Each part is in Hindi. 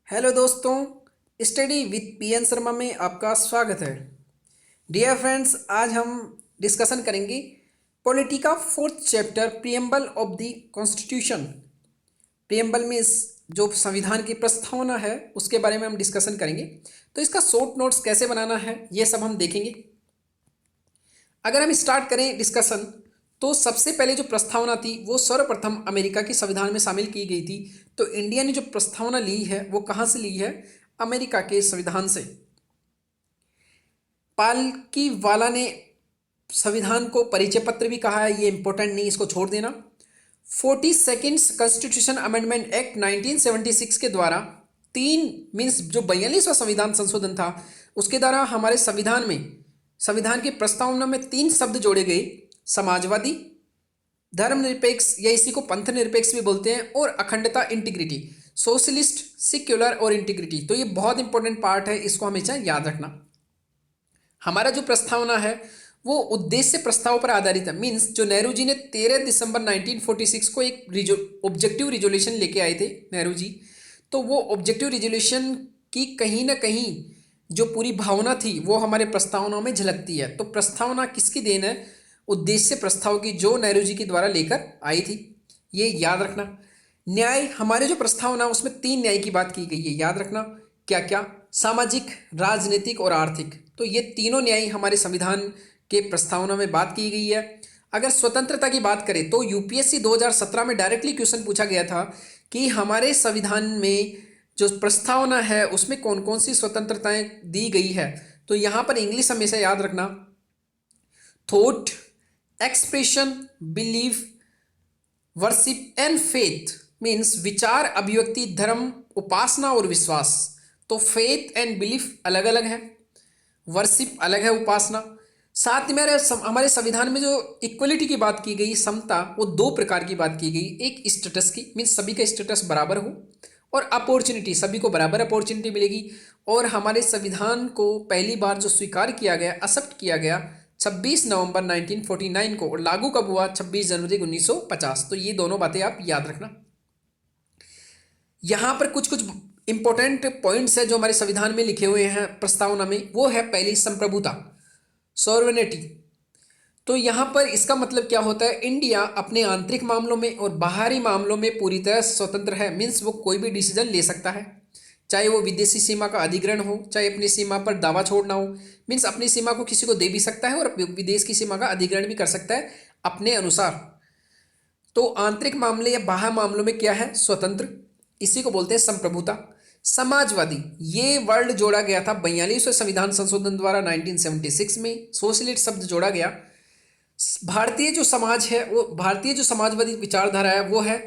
हेलो दोस्तों, स्टडी विद पीएन शर्मा में आपका स्वागत है। डियर फ्रेंड्स, आज हम डिस्कशन करेंगे पॉलिटी का fourth chapter preamble of the constitution. Preamble में जो संविधान की प्रस्तावना है उसके बारे में हम डिस्कशन करेंगे। तो इसका शॉर्ट नोट्स कैसे बनाना है ये सब हम देखेंगे। अगर हम स्टार्ट करें डिस्कशन, तो सबसे पहले जो प्रस्तावना थी वो सर्वप्रथम अमेरिका के संविधान में शामिल की गई थी। तो इंडिया ने जो प्रस्तावना ली है वो कहाँ से ली है? अमेरिका के संविधान से। पालकी वाला ने संविधान को परिचय पत्र भी कहा है, ये इंपॉर्टेंट नहीं, इसको छोड़ देना। 42nd कॉन्स्टिट्यूशन अमेंडमेंट एक्ट 1976 के द्वारा तीन मीन्स जो 42वां संविधान संशोधन था उसके द्वारा हमारे संविधान की प्रस्तावना में तीन शब्द जोड़े गए: समाजवादी, धर्मनिरपेक्ष या इसी को पंथ निरपेक्ष भी बोलते हैं, और अखंडता इंटीग्रिटी, सोशलिस्ट, सिक्युलर और इंटीग्रिटी। तो ये बहुत इंपॉर्टेंट पार्ट है, इसको हमेशा याद रखना। हमारा जो प्रस्तावना है वो उद्देश्य प्रस्ताव पर आधारित है। मीन्स जो नेहरू जी ने 13 दिसंबर 1946 को एक ऑब्जेक्टिव रिजोल्यूशन लेके आए थे नेहरू जी, तो वो ऑब्जेक्टिव रिजोल्यूशन की कहीं ना कहीं जो पूरी भावना थी वो हमारे प्रस्तावना में झलकती है। तो प्रस्तावना किसकी देन है? उद्देश्य प्रस्ताव की, जो नेहरू जी के द्वारा लेकर आई थी, ये याद रखना। न्याय, हमारे जो प्रस्तावना उसमें तीन न्याय की बात की गई है, याद रखना। क्या क्या? सामाजिक, राजनीतिक और आर्थिक। तो ये तीनों न्याय हमारे संविधान के प्रस्तावना में बात की गई है। अगर स्वतंत्रता की बात करें तो यूपीएससी 2017 में डायरेक्टली क्वेश्चन पूछा गया था कि हमारे संविधान में जो प्रस्तावना है उसमें कौन कौन सी स्वतंत्रताएं दी गई है। तो यहाँ पर इंग्लिश हमेशा याद रखना: thought, expression, belief, worship and faith. Means विचार, अभिव्यक्ति, धर्म, उपासना और विश्वास। तो फेथ एंड बिलीफ अलग अलग है, वर्शिप अलग है, उपासना। साथ ही हमारे संविधान में जो इक्वलिटी की बात की गई, समता, वो दो प्रकार की बात की गई। एक स्टेटस की, मीन्स सभी का स्टेटस बराबर हो, और अपॉर्चुनिटी, सभी को बराबर अपॉर्चुनिटी मिलेगी। और हमारे संविधान को पहली बार जो स्वीकार किया गया, एक्सेप्ट किया गया 26 नवंबर 1949 को, और लागू कब हुआ? 26 जनवरी 1950। तो ये दोनों बातें आप याद रखना। यहाँ पर कुछ कुछ इंपॉर्टेंट पॉइंट्स है जो हमारे संविधान में लिखे हुए हैं प्रस्तावना में। वो है पहली, संप्रभुता, सॉवरेनिटी। तो यहाँ पर इसका मतलब क्या होता है? इंडिया अपने आंतरिक मामलों में और बाहरी मामलों में पूरी तरह स्वतंत्र है। मीन्स वो कोई भी डिसीजन ले सकता है, चाहे वो विदेशी सीमा का अधिग्रहण हो, चाहे अपनी सीमा पर दावा छोड़ना हो। मीन्स अपनी सीमा को किसी को दे भी सकता है और विदेश की सीमा का अधिग्रहण भी कर सकता है अपने अनुसार। तो आंतरिक मामले या बाह्य मामलों में क्या है? स्वतंत्र। इसी को बोलते हैं संप्रभुता। समाजवादी, ये वर्ड जोड़ा गया था 42वें संविधान संशोधन द्वारा 1976 में। सोशलिस्ट शब्द जोड़ा गया। भारतीय जो समाज है, वो भारतीय जो समाजवादी विचारधारा है वो है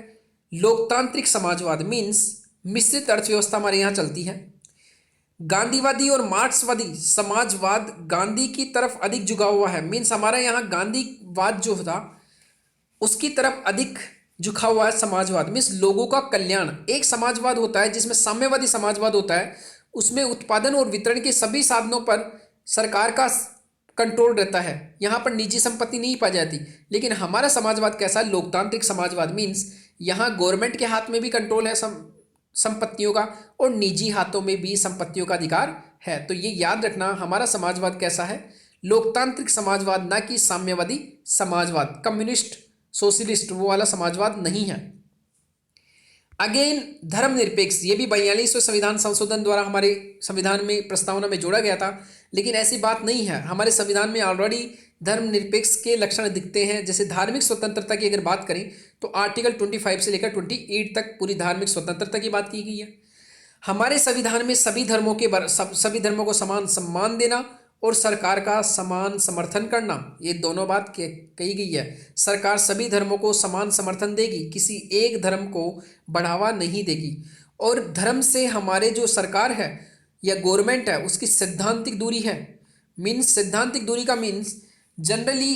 लोकतांत्रिक समाजवाद। मीन्स मिश्रित अर्थव्यवस्था हमारे यहाँ चलती है। गांधीवादी और मार्क्सवादी समाजवाद गांधी की तरफ अधिक झुका हुआ है। मीन्स हमारा यहाँ गांधीवाद जो था उसकी तरफ अधिक झुका हुआ है समाजवाद। मीन्स लोगों का कल्याण। एक समाजवाद होता है जिसमें साम्यवादी समाजवाद होता है, उसमें उत्पादन और वितरण के सभी साधनों पर सरकार का कंट्रोल रहता है, यहाँ पर निजी संपत्ति नहीं पाई जाती। लेकिन हमारा समाजवाद कैसा है? लोकतांत्रिक समाजवाद। मीन्स यहाँ गवर्नमेंट के हाथ में भी कंट्रोल है संपत्तियों का, और निजी हाथों में भी संपत्तियों का अधिकार है। तो ये याद रखना, हमारा समाजवाद कैसा है? लोकतांत्रिक समाजवाद, ना कि साम्यवादी समाजवाद, कम्युनिस्ट, सोशलिस्ट वो वाला समाजवाद नहीं है। अगेन धर्मनिरपेक्ष, ये भी 42वें संविधान संशोधन द्वारा हमारे संविधान में प्रस्तावना में जोड़ा गया था। लेकिन ऐसी बात नहीं है, हमारे संविधान में ऑलरेडी धर्मनिरपेक्ष के लक्षण दिखते हैं। जैसे धार्मिक स्वतंत्रता की अगर बात करें तो आर्टिकल 25 से लेकर 28 तक पूरी धार्मिक स्वतंत्रता की बात की गई है। हमारे संविधान में सभी धर्मों को समान सम्मान देना और सरकार का समान समर्थन करना, ये दोनों बात कही गई है। सरकार सभी धर्मों को समान समर्थन देगी, किसी एक धर्म को बढ़ावा नहीं देगी। और धर्म से हमारे जो सरकार है या गवर्नमेंट है उसकी सैद्धांतिक दूरी है। मीन्स सैद्धांतिक दूरी का मीन्स जनरली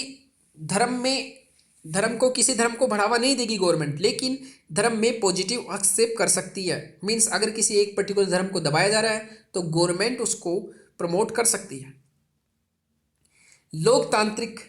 धर्म को, किसी धर्म को बढ़ावा नहीं देगी गवर्नमेंट, लेकिन धर्म में पॉजिटिव हस्तक्षेप कर सकती है। मीन्स अगर किसी एक पर्टिकुलर धर्म को दबाया जा रहा है तो गवर्नमेंट उसको प्रमोट कर सकती है। लोकतांत्रिक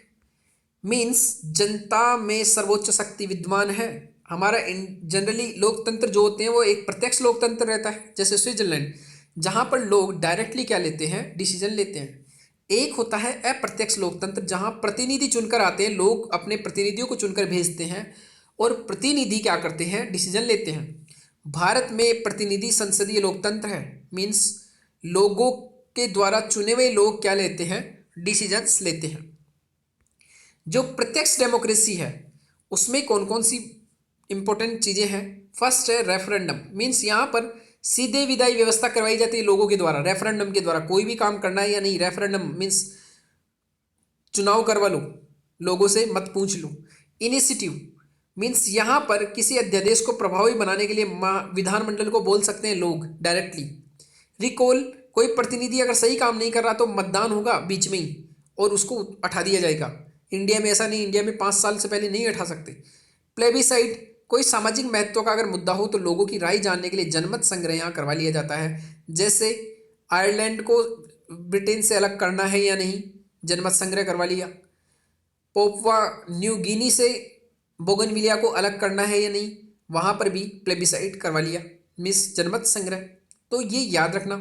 मीन्स जनता में सर्वोच्च शक्ति विद्यमान है। हमारा जनरली लोकतंत्र जो होते हैं वो एक प्रत्यक्ष लोकतंत्र रहता है, जैसे स्विट्जरलैंड, जहाँ पर लोग डायरेक्टली क्या लेते हैं, डिसीजन लेते हैं। एक होता है अप्रत्यक्ष लोकतंत्र, जहाँ प्रतिनिधि चुनकर आते हैं, लोग अपने प्रतिनिधियों को चुनकर भेजते हैं और प्रतिनिधि क्या करते हैं, डिसीजन लेते हैं। भारत में प्रतिनिधि संसदीय लोकतंत्र है, मीन्स लोगों के द्वारा चुने हुए लोग क्या लेते हैं, डिसीजंस लेते हैं। जो प्रत्यक्ष डेमोक्रेसी है उसमें कौन कौन सी इंपॉर्टेंट चीज़ें हैं। फर्स्ट है रेफरेंडम, मीन्स यहाँ पर सीधे विदाई व्यवस्था करवाई जाती है लोगों के द्वारा, रेफरेंडम के द्वारा। कोई भी काम करना है या नहीं, रेफरेंडम मीन्स चुनाव करवा लो, लोगों से मत पूछ लो। इनिशिएटिव मीन्स यहाँ पर किसी अध्यादेश को प्रभावी बनाने के लिए विधानमंडल को बोल सकते हैं लोग डायरेक्टली। रिकॉल, कोई प्रतिनिधि अगर सही काम नहीं कर रहा तो मतदान होगा बीच में ही और उसको हटा दिया जाएगा। इंडिया में ऐसा नहीं, इंडिया में 5 साल से पहले नहीं हटा सकते। प्लेबिसाइड, कोई सामाजिक महत्व का अगर मुद्दा हो तो लोगों की राय जानने के लिए जनमत संग्रह यहाँ करवा लिया जाता है। जैसे आयरलैंड को ब्रिटेन से अलग करना है या नहीं, जनमत संग्रह करवा लिया। पोपवा न्यू गिनी से बोगनविलिया को अलग करना है या नहीं, वहाँ पर भी प्लेबिसाइड करवा लिया, मिस जनमत संग्रह। तो ये याद रखना।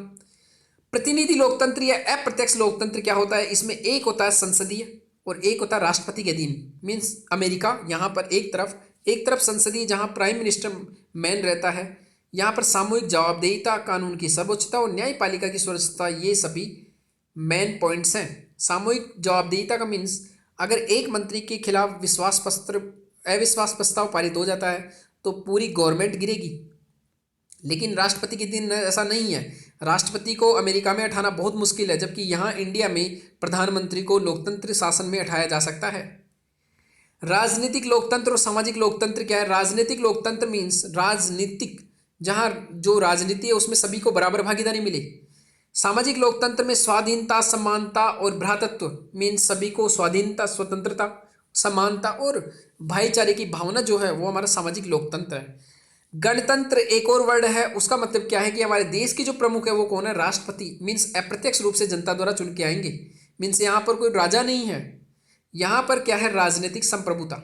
प्रतिनिधि लोकतंत्र या अप्रत्यक्ष लोकतंत्र क्या होता है, इसमें एक होता है संसदीय और एक होता है राष्ट्रपति के अधीन, मीन्स अमेरिका। यहाँ पर एक तरफ संसदीय जहाँ प्राइम मिनिस्टर मैन रहता है, यहाँ पर सामूहिक जवाबदेहिता, कानून की सर्वोच्चता और न्यायपालिका की सुरक्षितता, ये सभी मेन पॉइंट्स हैं। सामूहिक जवाबदेहिता का मीन्स अगर एक मंत्री के खिलाफ अविश्वास प्रस्ताव पारित हो जाता है तो पूरी गवर्नमेंट गिरेगी। लेकिन राष्ट्रपति के दिन ऐसा नहीं है, राष्ट्रपति को अमेरिका में हटाना बहुत मुश्किल है, जबकि यहाँ इंडिया में प्रधानमंत्री को लोकतंत्र शासन में हटाया जा सकता है। राजनीतिक लोकतंत्र और सामाजिक लोकतंत्र क्या है। राजनीतिक लोकतंत्र मीन्स राजनीतिक, जहाँ जो राजनीति है उसमें सभी को बराबर भागीदारी मिले। सामाजिक लोकतंत्र में स्वाधीनता, समानता और भ्रातृत्व, मीन्स सभी को स्वाधीनता, स्वतंत्रता, समानता और भाईचारे की भावना जो है वो हमारा सामाजिक लोकतंत्र है। गणतंत्र एक और वर्ड है, उसका मतलब क्या है कि हमारे देश की जो प्रमुख है वो कौन है, राष्ट्रपति, मीन्स अप्रत्यक्ष रूप से जनता द्वारा चुन के आएंगे, मीन्स यहाँ पर कोई राजा नहीं है। यहाँ पर क्या है, राजनीतिक संप्रभुता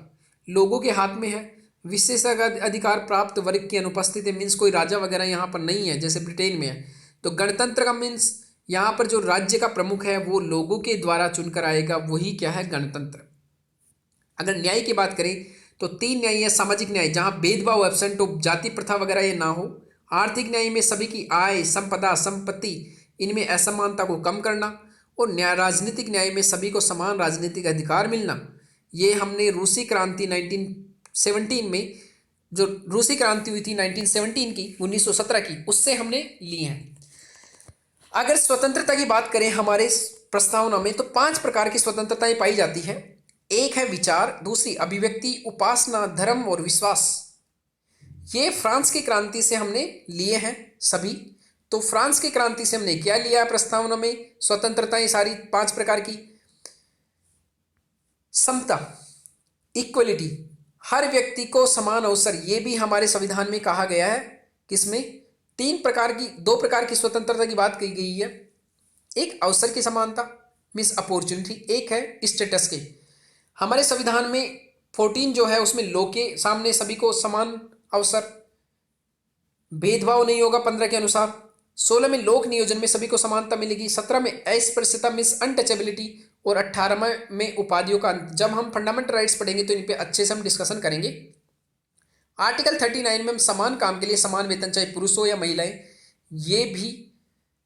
लोगों के हाथ में है। विशेषाधिकार प्राप्त वर्ग की अनुपस्थिति, मीन्स कोई राजा वगैरह यहाँ पर नहीं है जैसे ब्रिटेन में है। तो गणतंत्र का मीन्स यहाँ पर जो राज्य का प्रमुख है वो लोगों के द्वारा चुनकर आएगा, वही क्या है, गणतंत्र। अगर न्याय की बात करें तो 3 न्याय है। सामाजिक न्याय, जहाँ भेदभाव एब्सेंट हो, जाति प्रथा वगैरह ये ना हो। आर्थिक न्याय में सभी की आय, संपदा, संपत्ति, इनमें असमानता को कम करना। और राजनीतिक न्याय में सभी को समान राजनीतिक अधिकार मिलना। ये हमने रूसी क्रांति 1917 में, जो रूसी क्रांति हुई थी 1917 की, 1917 की, उससे हमने लिए हैं। अगर स्वतंत्रता की बात करें हमारे प्रस्तावना में तो 5 प्रकार की स्वतंत्रताएं पाई जाती है। एक है विचार, दूसरी अभिव्यक्ति, उपासना, धर्म और विश्वास। ये फ्रांस की क्रांति से हमने लिए हैं सभी। तो फ्रांस की क्रांति से हमने क्या लिया है प्रस्तावना में, स्वतंत्रताएं सारी 5 प्रकार की। समता, इक्वलिटी, हर व्यक्ति को समान अवसर, ये भी हमारे संविधान में कहा गया है। किसमें, 2 प्रकार की स्वतंत्रता की बात की गई है। एक अवसर की समानता मीन्स अपॉर्चुनिटी, एक है स्टेटस की। हमारे संविधान में 14 जो है उसमें लॉ के सामने सभी को समान अवसर, भेदभाव नहीं होगा 15 के अनुसार। 16 में लोक नियोजन में सभी को समानता मिलेगी। 17 में अस्पृश्यता मीन्स अनटचेबिलिटी और 18 में उपाधियों का। जब हम फंडामेंटल राइट्स पढ़ेंगे तो इन पे अच्छे से हम डिस्कशन करेंगे। आर्टिकल 39 में हम समान काम के लिए समान वेतन, चाहे पुरुष हो या महिलाएं, ये भी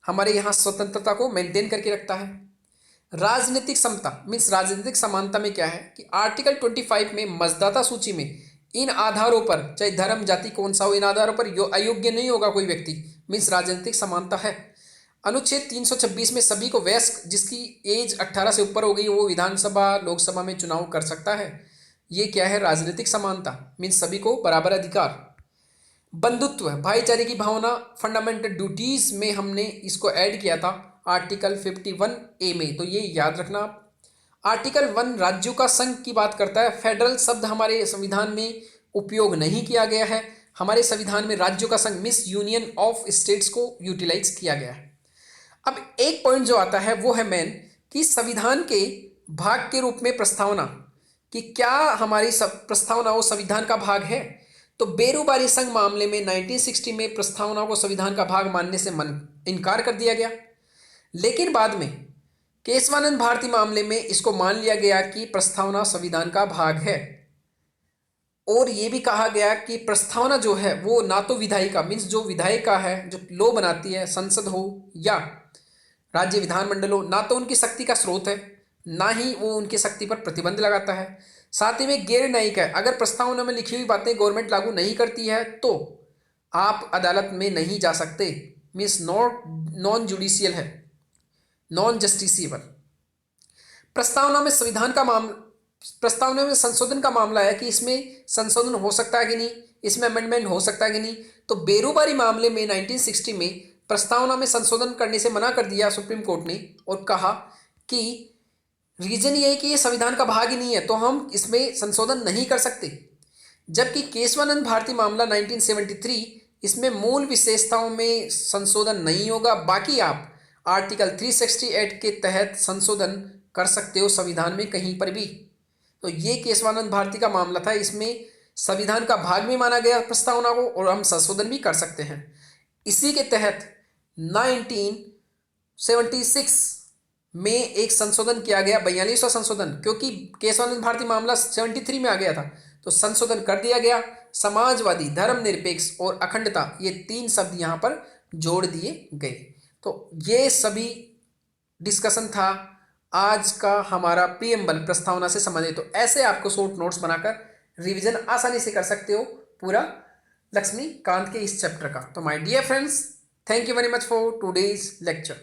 हमारे यहाँ स्वतंत्रता को मेंटेन करके रखता है। राजनीतिक समता मीन्स राजनीतिक समानता में क्या है कि आर्टिकल 25 में मतदाता सूची में इन आधारों पर, चाहे धर्म जाति कौन सा हो, इन आधारों पर अयोग्य नहीं होगा कोई व्यक्ति, मीन्स राजनीतिक समानता है। अनुच्छेद 326 में सभी को वयस्क, जिसकी एज 18 से ऊपर हो गई, वो विधानसभा लोकसभा में चुनाव कर सकता है। ये क्या है, राजनीतिक समानता, मीन्स सभी को बराबर अधिकार। बंधुत्व, भाईचारे की भावना, फंडामेंटल ड्यूटीज में हमने इसको ऐड किया था आर्टिकल 51A में, तो ये याद रखना। आर्टिकल 1 राज्यों का संघ की बात करता है। फेडरल शब्द हमारे संविधान में उपयोग नहीं किया गया है। हमारे संविधान में राज्यों का संघ मीन्स यूनियन ऑफ स्टेट्स को यूटिलाइज किया गया है। अब एक पॉइंट जो आता है वो है मेन कि संविधान के भाग के रूप में प्रस्तावना, कि क्या हमारी प्रस्तावना वो संविधान का भाग है। तो बेरोबारी संघ मामले में 1960 में प्रस्तावना को संविधान का भाग मानने से इनकार कर दिया गया, लेकिन बाद में केशवानंद भारती मामले में इसको मान लिया गया कि प्रस्तावना संविधान का भाग है। और ये भी कहा गया कि प्रस्तावना जो है वो ना तो विधायिका मीन्स जो विधायिका है, जो लॉ बनाती है, संसद हो या राज्य विधानमंडल हो, ना तो उनकी शक्ति का स्रोत है, ना ही वो उनकी शक्ति पर प्रतिबंध लगाता है। साथ ही में गैर न्यायिक है। अगर प्रस्तावना में लिखी हुई बातें गवर्नमेंट लागू नहीं करती है तो आप अदालत में नहीं जा सकते, मीन्स नॉन जुडिशियल है, नॉन जस्टिसिएबल। प्रस्तावना में प्रस्तावना में संशोधन का मामला है कि इसमें संशोधन हो सकता है कि नहीं, इसमें अमेंडमेंट हो सकता है कि नहीं। तो बेरोबारी मामले में 1960 में प्रस्तावना में संशोधन करने से मना कर दिया सुप्रीम कोर्ट ने और कहा कि रीजन ये है कि ये संविधान का भाग ही नहीं है, तो हम इसमें संशोधन नहीं कर सकते। जबकि केशवानंद भारती मामला 1973, इसमें मूल विशेषताओं में संशोधन नहीं होगा, बाकी आप आर्टिकल 368 के तहत संशोधन कर सकते हो संविधान में कहीं पर भी। तो ये केशवानंद भारती का मामला था, इसमें संविधान का भाग भी माना गया प्रस्तावना को और हम संशोधन भी कर सकते हैं। इसी के तहत 1976 में एक संशोधन किया गया, 42वां संशोधन, क्योंकि केशवानंद भारती मामला 73 में आ गया था तो संशोधन कर दिया गया। समाजवादी, धर्मनिरपेक्ष और अखंडता, ये 3 शब्द यहाँ पर जोड़ दिए गए। तो ये सभी डिस्कशन था आज का हमारा प्रीएम्बल प्रस्तावना से संबंधित। तो ऐसे आपको शॉर्ट नोट्स बनाकर रिवीजन आसानी से कर सकते हो पूरा लक्ष्मीकांत के इस चैप्टर का। तो my dear friends, thank you very much for today's lecture.